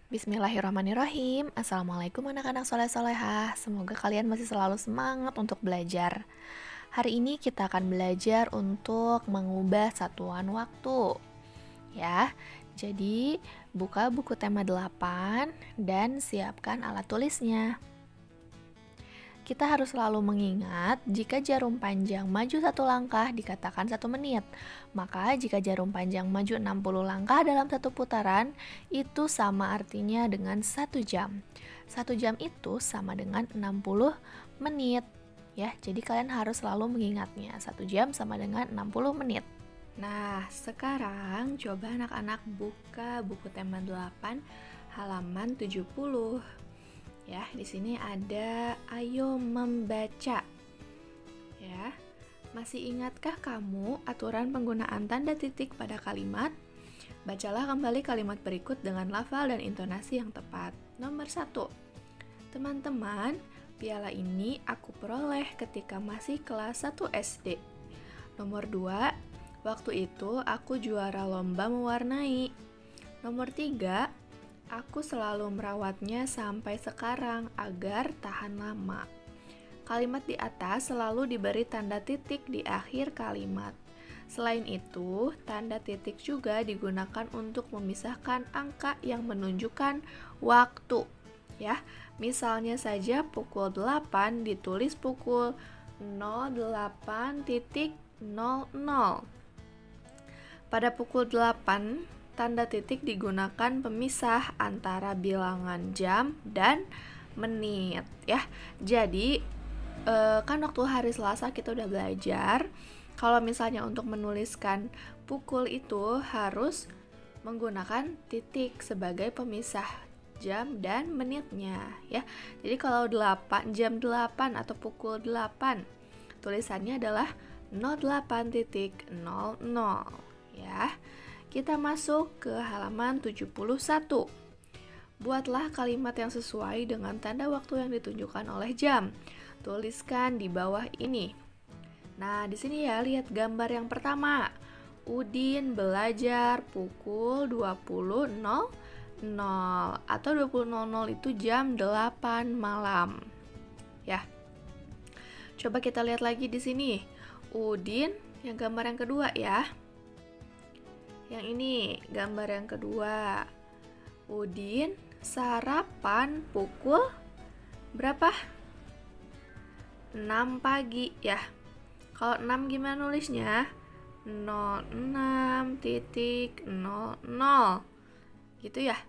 Bismillahirrahmanirrahim. Assalamualaikum anak-anak soleh-solehah. Semoga kalian masih selalu semangat untuk belajar. Hari ini kita akan belajar untuk mengubah satuan waktu. Ya, jadi buka buku tema 8 dan siapkan alat tulisnya. Kita harus selalu mengingat jika jarum panjang maju 1 langkah dikatakan 1 menit. Maka jika jarum panjang maju 60 langkah dalam 1 putaran, itu sama artinya dengan 1 jam. 1 jam itu sama dengan 60 menit. Ya, jadi kalian harus selalu mengingatnya. 1 jam sama dengan 60 menit. Nah, sekarang coba anak-anak buka buku tema 8 halaman 70. Ya, di sini ada ayo membaca. Ya. Masih ingatkah kamu aturan penggunaan tanda titik pada kalimat? Bacalah kembali kalimat berikut dengan lafal dan intonasi yang tepat. Nomor 1. Teman-teman, piala ini aku peroleh ketika masih kelas 1 SD. Nomor 2. Waktu itu aku juara lomba mewarnai. Nomor 3. Aku selalu merawatnya sampai sekarang agar tahan lama. Kalimat di atas selalu diberi tanda titik di akhir kalimat. Selain itu, tanda titik juga digunakan untuk memisahkan angka yang menunjukkan waktu. Ya, misalnya saja pukul 8 ditulis pukul 08.00. Pada pukul 8, tanda titik digunakan pemisah antara bilangan jam dan menit ya. Jadi kan waktu hari Selasa kita udah belajar kalau misalnya untuk menuliskan pukul itu harus menggunakan titik sebagai pemisah jam dan menitnya ya. Jadi kalau jam 8 atau pukul 8 tulisannya adalah 08.00 ya. Kita masuk ke halaman 71. Buatlah kalimat yang sesuai dengan tanda waktu yang ditunjukkan oleh jam. Tuliskan di bawah ini. Nah, di sini ya, lihat gambar yang pertama. Udin belajar pukul 20.00 atau 20.00 itu jam 8 malam. Ya. Coba kita lihat lagi di sini. Udin, yang gambar yang kedua ya. Yang ini gambar yang kedua. Udin sarapan pukul berapa? 6 pagi ya. Kalau 6 gimana nulisnya? 06.00 gitu ya.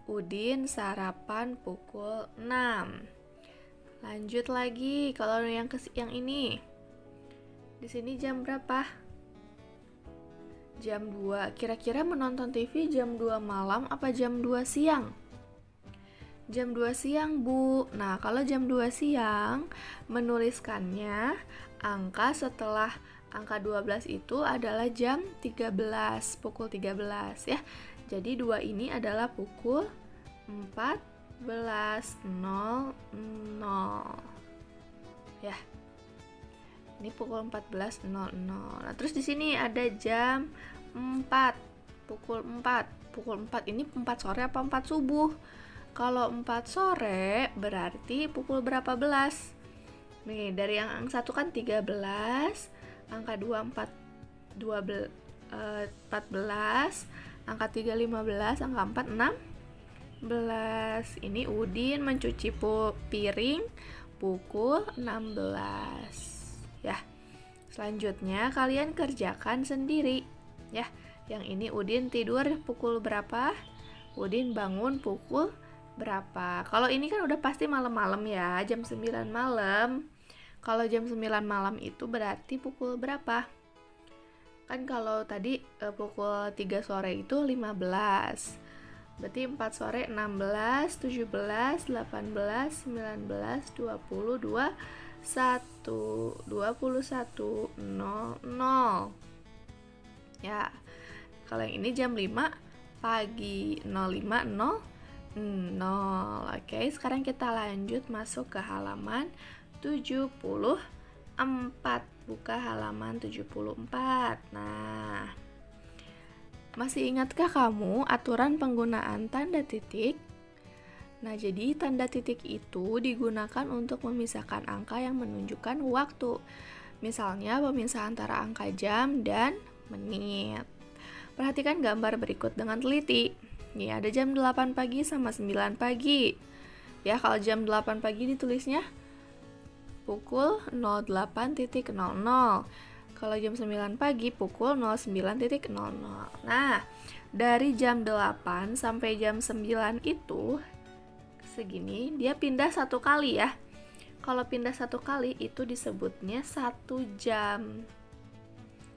Udin sarapan pukul 6. Lanjut lagi kalau yang ini. Di sini jam berapa? Jam 2. Kira-kira menonton TV jam 2 malam apa jam 2 siang? Jam 2 siang, Bu. Nah, kalau jam 2 siang, menuliskannya angka setelah angka 12 itu adalah jam 13, pukul 13 ya. Jadi 2 ini adalah pukul 14.00. Ya. Ini pukul 14.00. Nah, terus di sini ada jam 4. Pukul 4. Pukul 4 ini 4 sore apa 4 subuh? Kalau 4 sore berarti pukul berapa belas? Nih, dari yang satu kan 13, angka 2 14, angka 3 15, angka 4 16. Ini Udin mencuci piring pukul 16. Ya. Selanjutnya kalian kerjakan sendiri. Ya. Yang ini Udin tidur pukul berapa? Udin bangun pukul berapa? Kalau ini kan udah pasti malam-malam ya, jam 9 malam. Kalau jam 9 malam itu berarti pukul berapa? Kan kalau tadi pukul 3 sore itu 15. Berarti 4 sore 16, 17, 18, 19, 20, 21.00 ya. Kalau yang ini jam 5 pagi 05.00. Oke, sekarang kita lanjut masuk ke halaman 74. Buka halaman 74. Nah, masih ingatkah kamu aturan penggunaan tanda titik? Nah, jadi tanda titik itu digunakan untuk memisahkan angka yang menunjukkan waktu. Misalnya pemisah antara angka jam dan menit. Perhatikan gambar berikut dengan teliti. Nih, ada jam 8 pagi sama 9 pagi. Ya, kalau jam 8 pagi ditulisnya pukul 08.00. Kalau jam 9 pagi pukul 09.00. Nah, dari jam 8 sampai jam 9 itu segini, dia pindah satu kali ya. Kalau pindah satu kali itu disebutnya 1 jam.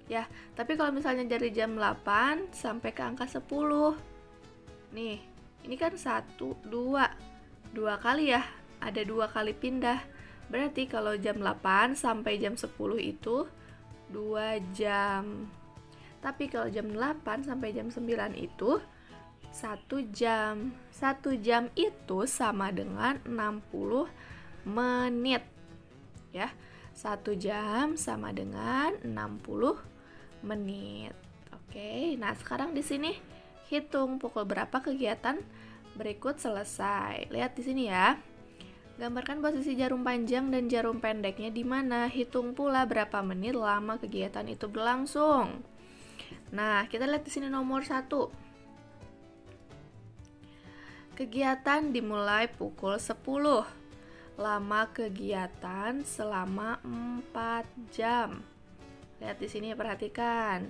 Ya, tapi kalau misalnya dari jam 8 sampai ke angka 10. Nih, ini kan 1, 2. 2 kali ya, ada 2 kali pindah. Berarti kalau jam 8 sampai jam 10 itu 2 jam. Tapi kalau jam 8 sampai jam 9 itu 1 jam. 1 jam itu sama dengan 60 menit. Ya. 1 jam sama dengan 60 menit. Oke. Nah, sekarang di sini hitung pukul berapa kegiatan berikut selesai. Lihat di sini ya. Gambarkan posisi jarum panjang dan jarum pendeknya di mana. Hitung pula berapa menit lama kegiatan itu berlangsung. Nah, kita lihat di sini nomor 1. Kegiatan dimulai pukul 10. Lama kegiatan selama 4 jam. Lihat di sini, perhatikan.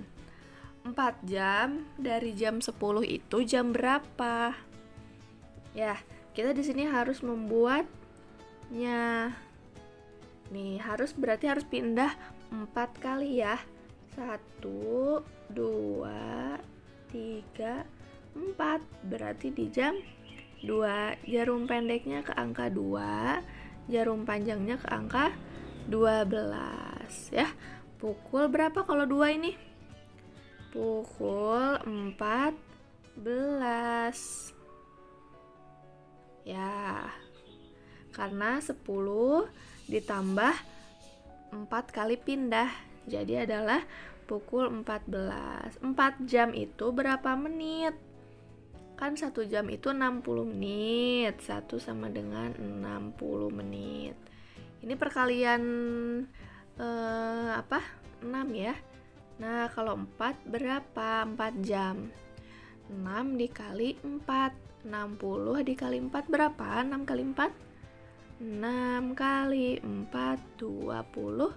4 jam dari jam 10 itu jam berapa? Ya, kita di sini harus membuatnya. Nih, berarti harus pindah 4 kali ya. 1, 2, 3, 4. Berarti di jam 2, jarum pendeknya ke angka 2, jarum panjangnya ke angka 12 ya. Pukul berapa kalau 2 ini? Pukul 14. Ya. Karena 10 ditambah 4 kali pindah. Jadi adalah pukul 14. 4 jam itu berapa menit? Kan 1 jam itu 60 menit. 1 sama dengan 60 menit. Ini perkalian 6 ya. Nah, kalau 4 berapa? 4 jam. 6 dikali 4. 60 dikali 4 berapa? 6 kali 4? 6 kali 4, 24.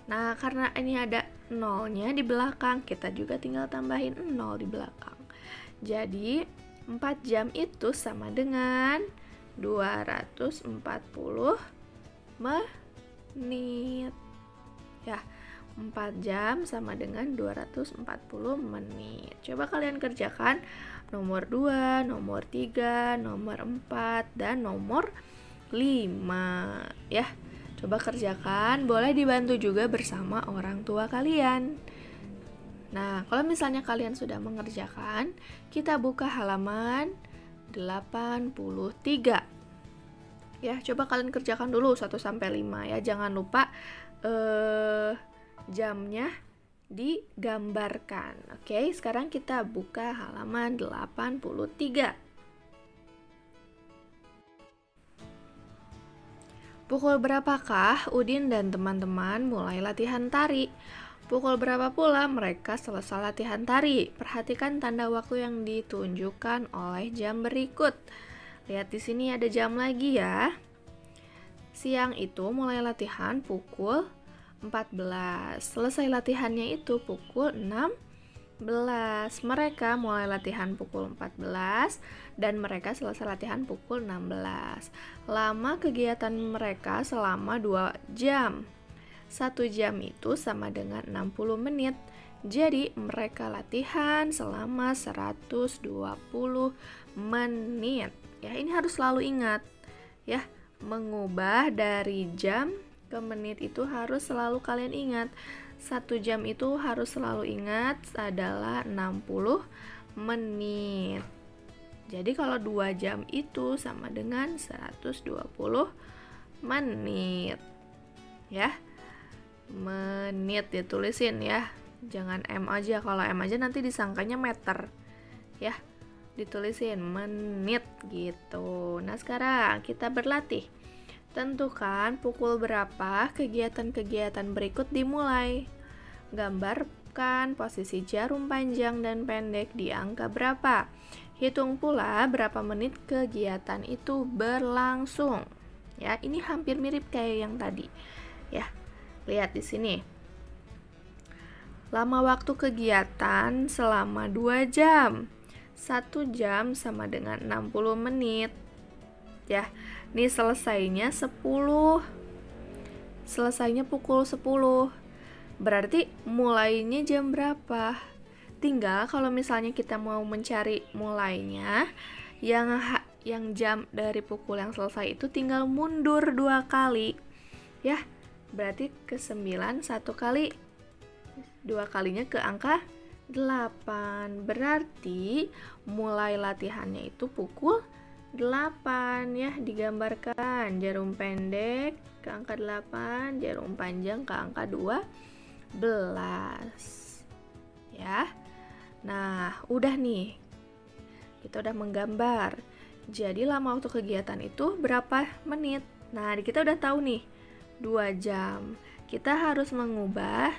Nah, karena ini ada nolnya di belakang, kita juga tinggal tambahin 0 di belakang. Jadi, 4 jam itu sama dengan 240 menit. Ya, 4 jam sama dengan 240 menit. Coba kalian kerjakan nomor 2, nomor 3, nomor 4, dan nomor 5 ya. Coba kerjakan, boleh dibantu juga bersama orang tua kalian. Nah, kalau misalnya kalian sudah mengerjakan, kita buka halaman 83. Ya, coba kalian kerjakan dulu 1 sampai 5 ya. Jangan lupa jamnya digambarkan. Oke, sekarang kita buka halaman 83. Pukul berapakah Udin dan teman-teman mulai latihan tari? Pukul berapa pula mereka selesai latihan tari? Perhatikan tanda waktu yang ditunjukkan oleh jam berikut. Lihat di sini ada jam lagi ya. Siang itu mulai latihan pukul 14. Selesai latihannya itu pukul 16. Mereka mulai latihan pukul 14 dan mereka selesai latihan pukul 16. Lama kegiatan mereka selama 2 jam. 1 jam itu sama dengan 60 menit. Jadi mereka latihan selama 120 menit. Ya, ini harus selalu ingat. Ya, mengubah dari jam ke menit itu harus selalu kalian ingat. 1 jam itu harus selalu ingat adalah 60 menit. Jadi kalau 2 jam itu sama dengan 120 menit. Ya. Menit ditulisin ya. Jangan M aja. Kalau M aja nanti disangkanya meter. Ya. ditulisin menit gitu. Nah, sekarang kita berlatih. Tentukan pukul berapa kegiatan-kegiatan berikut dimulai. Gambarkan posisi jarum panjang dan pendek di angka berapa. Hitung pula berapa menit kegiatan itu berlangsung. Ya, ini hampir mirip kayak yang tadi. Ya, lihat di sini. Lama waktu kegiatan selama 2 jam. 1 jam sama dengan 60 menit. Ya, ini selesainya pukul 10. Berarti mulainya jam berapa? Tinggal kalau misalnya kita mau mencari mulainya, yang jam dari pukul yang selesai itu tinggal mundur 2 kali. Ya, berarti ke 9 1 kali. 2 kalinya ke angka 8. Berarti mulai latihannya itu pukul 8 ya, digambarkan jarum pendek ke angka 8, jarum panjang ke angka 12 ya. Nah, udah nih, kita udah menggambar. Jadi lama waktu kegiatan itu berapa menit? Nah, kita udah tahu nih 2 jam. Kita harus mengubah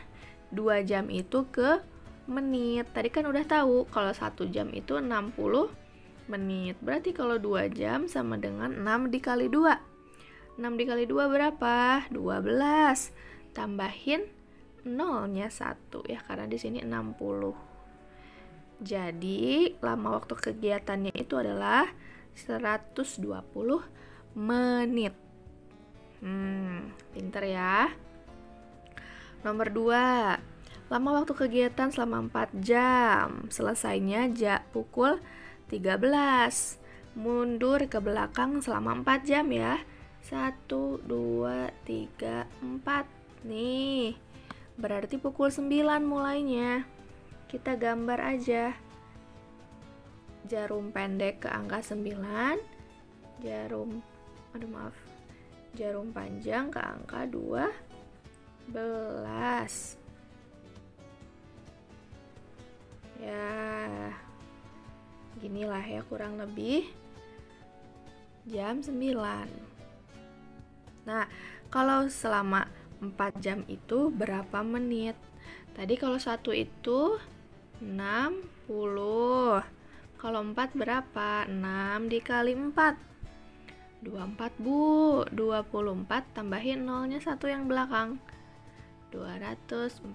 2 jam itu ke menit. Tadi kan udah tahu kalau 1 jam itu 60 menit. Berarti kalau 2 jam sama dengan 6 dikali 2. 6 dikali 2 berapa? 12. Tambahin nolnya 1 ya, karena di sini 60. Jadi lama waktu kegiatannya itu adalah 120 menit. Pinter ya. Nomor 2. Lama waktu kegiatan selama 4 jam. Selesainya pukul 13. Mundur ke belakang selama 4 jam ya. 1, 2, 3, 4. Nih, berarti pukul 9 mulainya. Kita gambar aja. Jarum pendek ke angka 9. Jarum panjang ke angka 12. Ya, ginilah ya kurang lebih jam 9. Nah, kalau selama 4 jam itu berapa menit? Tadi kalau 1 itu 60. Kalau 4 berapa? 6 dikali 4. 24 Bu. 24 tambahin nolnya 1 yang belakang. 240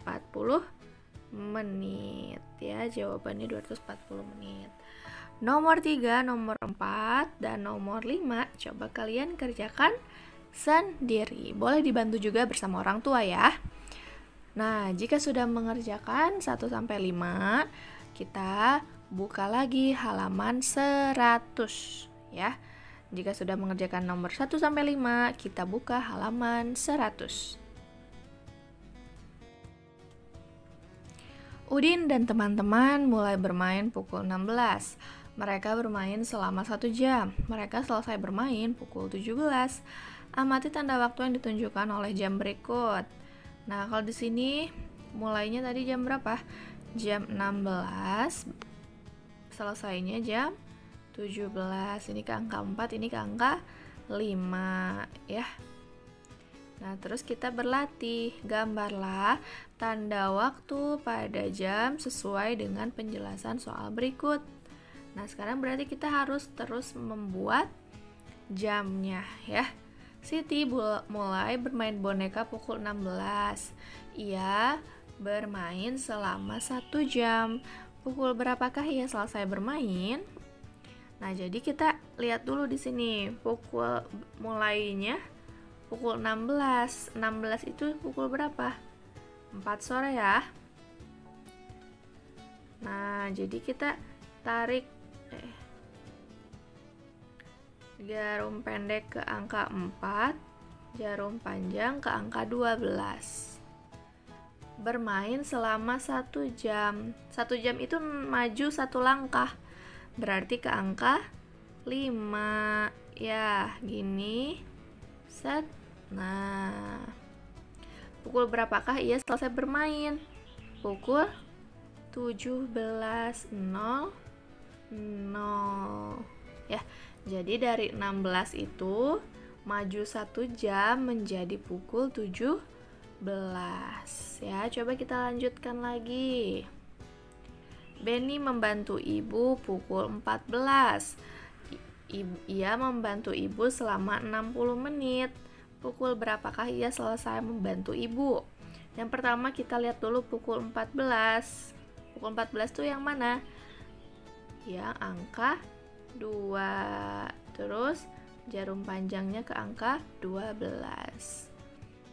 menit ya. Jawabannya 240 menit. Nomor 3, nomor 4, dan nomor 5 coba kalian kerjakan sendiri. Boleh dibantu juga bersama orang tua ya. Nah, jika sudah mengerjakan 1-5, kita buka lagi halaman 100 ya. Jika sudah mengerjakan nomor 1-5, kita buka halaman 100. Udin dan teman-teman mulai bermain pukul 16. Mereka bermain selama 1 jam. Mereka selesai bermain pukul 17. Amati tanda waktu yang ditunjukkan oleh jam berikut. Nah, kalau di sini mulainya tadi jam berapa? Jam 16. Selesainya jam 17. Ini ke angka 4, ini ke angka 5 ya. Nah, terus kita berlatih. Gambarlah tanda waktu pada jam sesuai dengan penjelasan soal berikut. Nah, sekarang berarti kita harus terus membuat jamnya ya. Siti mulai bermain boneka pukul 16. Ia bermain selama 1 jam. Pukul berapakah ia selesai bermain? Nah, jadi kita lihat dulu di sini. Pukul mulainya pukul 16. 16 itu pukul berapa? 4 sore ya. Nah, jadi kita tarik jarum pendek ke angka 4, jarum panjang ke angka 12. Bermain selama 1 jam. 1 jam itu maju 1 langkah. Berarti ke angka 5. Ya, gini. Set. Nah, pukul berapakah ia selesai bermain? Pukul 17.00 0. Ya, jadi dari 16 itu maju 1 jam menjadi pukul 17. Ya, coba kita lanjutkan lagi. Benny membantu ibu pukul 14. Ia membantu ibu selama 60 menit. Pukul berapakah ia selesai membantu ibu? Yang pertama kita lihat dulu pukul 14. Pukul 14 itu yang mana? Yang angka 2. Terus jarum panjangnya ke angka 12.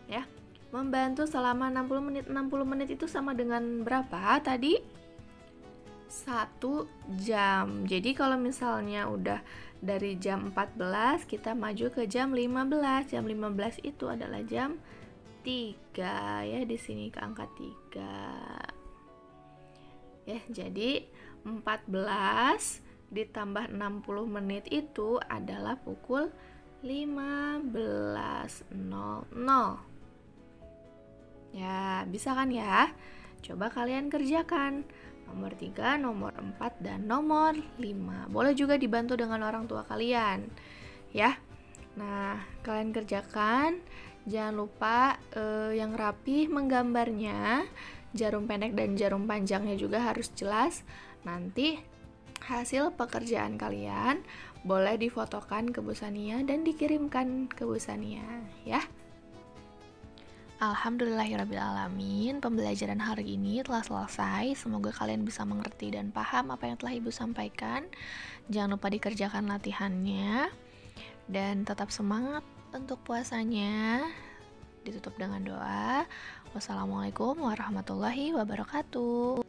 Ya. Membantu selama 60 menit. 60 menit itu sama dengan berapa tadi? 1 jam. Jadi kalau misalnya udah dari jam 14 kita maju ke jam 15. Jam 15 itu adalah jam 3 ya, di sini ke angka 3. Ya, jadi 14 ditambah 60 menit itu adalah pukul 15.00. Ya, bisa kan ya? Coba kalian kerjakan. Nomor 3, nomor 4, dan nomor 5. Boleh juga dibantu dengan orang tua kalian. Ya. Nah, kalian kerjakan. Jangan lupa yang rapi menggambarnya. Jarum pendek dan jarum panjangnya juga harus jelas. Nanti hasil pekerjaan kalian boleh difotokan ke Bu Sania dan dikirimkan ke Bu Sania, ya. Alhamdulillahirrabbilalamin, pembelajaran hari ini telah selesai. Semoga kalian bisa mengerti dan paham apa yang telah Ibu sampaikan. Jangan lupa dikerjakan latihannya dan tetap semangat untuk puasanya. Ditutup dengan doa. Wassalamualaikum warahmatullahi wabarakatuh.